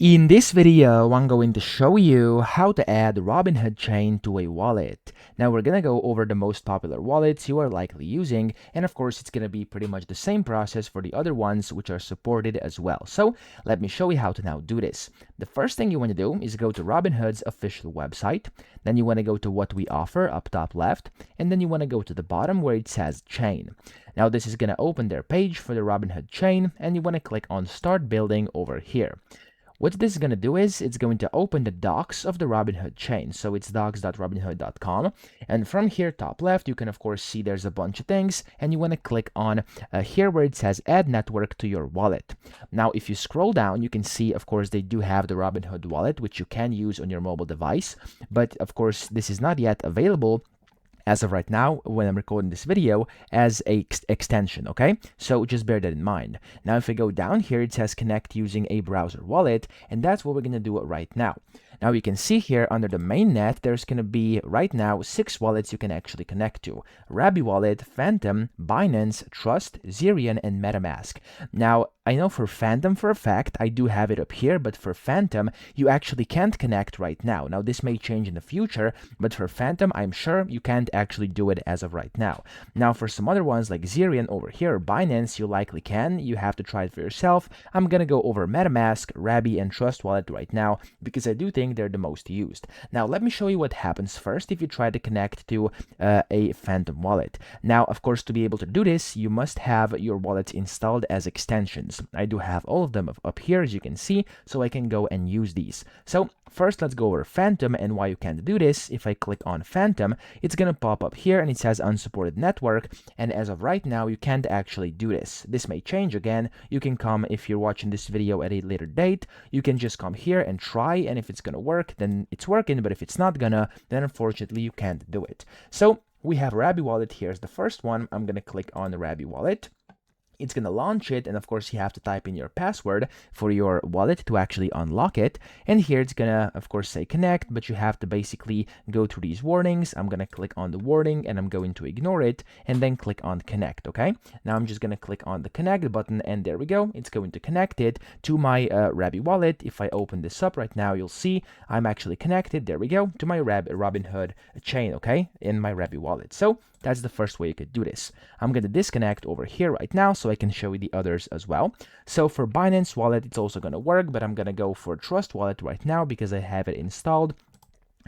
In this video, I'm going to show you how to add Robinhood chain to a wallet. Now we're gonna go over the most popular wallets you are likely using, and of course it's gonna be pretty much the same process for the other ones which are supported as well. So let me show you how to now do this. The first thing you want to do is go to Robinhood's official website, then you want to go to what we offer up top left, and then you want to go to the bottom where it says chain. Now this is gonna open their page for the Robinhood chain, and you want to click on start building over here. What this is going to do is it's going to open the docs of the Robinhood chain. So it's docs.robinhood.com. And from here, top left, you can, of course, see there's a bunch of things. And you want to click on here where it says add network to your wallet. Now, if you scroll down, you can see, of course, they do have the Robinhood wallet, which you can use on your mobile device. But, of course, this is not yet available as of right now, when I'm recording this video, as a extension, okay? So just bear that in mind. Now, if I go down here, it says connect using a browser wallet, and that's what we're gonna do right now. Now, you can see here under the main net, there's gonna be right now 6 wallets you can actually connect to. Rabby Wallet, Phantom, Binance, Trust, Zerion, and MetaMask. Now, I know for Phantom for a fact, I do have it up here, but for Phantom, you actually can't connect right now. Now, this may change in the future, but for Phantom, I'm sure you can't actually do it as of right now. Now, for some other ones like Zerion over here, or Binance, you likely can. You have to try it for yourself. I'm gonna go over MetaMask, Rabby, and Trust Wallet right now because I do think they're the most used. Now, let me show you what happens first if you try to connect to a Phantom wallet. Now, of course, to be able to do this, you must have your wallets installed as extensions. I do have all of them up here, as you can see, so I can go and use these. So first, let's go over Phantom and why you can't do this. If I click on Phantom, it's gonna pop up here and it says unsupported network, and as of right now, you can't actually do this. This may change again. You can come, if you're watching this video at a later date, you can just come here and try, and if it's gonna work, then it's working, but if it's not gonna, then unfortunately you can't do it. So we have Rabby Wallet. Here's the first one. I'm gonna click on the Rabby Wallet. It's going to launch it, and of course you have to type in your password for your wallet to actually unlock it. And here it's going to, of course, say connect, but you have to basically go through these warnings. I'm going to click on the warning and I'm going to ignore it and then click on connect. Okay, now I'm just going to click on the connect button, and there we go. It's going to connect it to my Rabby wallet. If I open this up right now, you'll see I'm actually connected. There we go, to my Robinhood chain, okay, in my Rabby wallet. So that's the first way you could do this. I'm going to disconnect over here right now so I can show you the others as well. So for Binance Wallet, it's also going to work, but I'm going to go for Trust Wallet right now because I have it installed.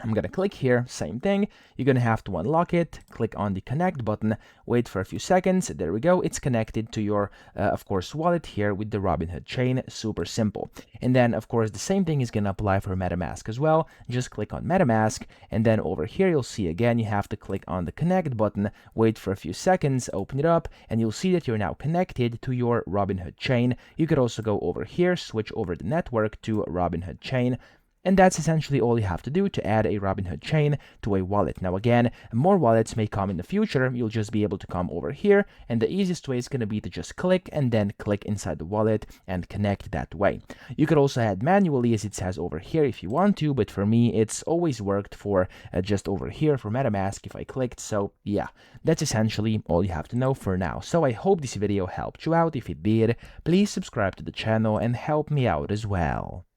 I'm going to click here, same thing. You're going to have to unlock it, click on the connect button, wait for a few seconds. There we go. It's connected to your, of course, wallet here with the Robinhood chain. Super simple. And then, of course, the same thing is going to apply for MetaMask as well. Just click on MetaMask, and then over here, you'll see again, you have to click on the connect button, wait for a few seconds, open it up, and you'll see that you're now connected to your Robinhood chain. You could also go over here, switch over the network to Robinhood chain. And that's essentially all you have to do to add a Robinhood chain to a wallet. Now again, more wallets may come in the future. You'll just be able to come over here, and the easiest way is going to be to just click and then click inside the wallet and connect that way. You could also add manually, as it says over here, if you want to, but for me, it's always worked for just over here for MetaMask if I clicked. So yeah, that's essentially all you have to know for now. So I hope this video helped you out. If it did, please subscribe to the channel and help me out as well.